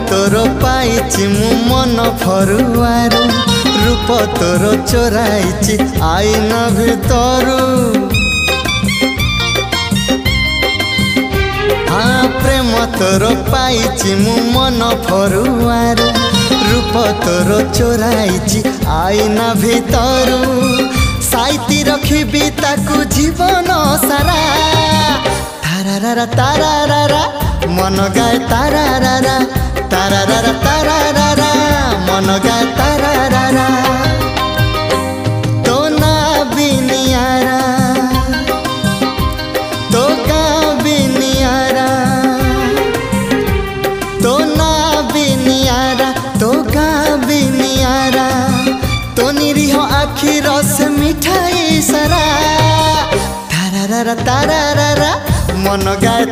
तोर पाइछि मु मन फरुआरु रूप तोर चोराइछि आईना भितरु। हाँ प्रेम तोर पाइछि मु मन फरुआरु रूप तोर चोराइछि आईना भितरु। साइती रखिबी ताकू जीवन सारा तारारा तारारा मन गाए तारारा तारारा तारारा मन गाए तारारा। तो ना बिनियारा तो का बिनियारा तो ना बिनियारा तो का बिनियारा तो निरीह आखि रस मिठाई सारा तारारा तारारा मन गाए।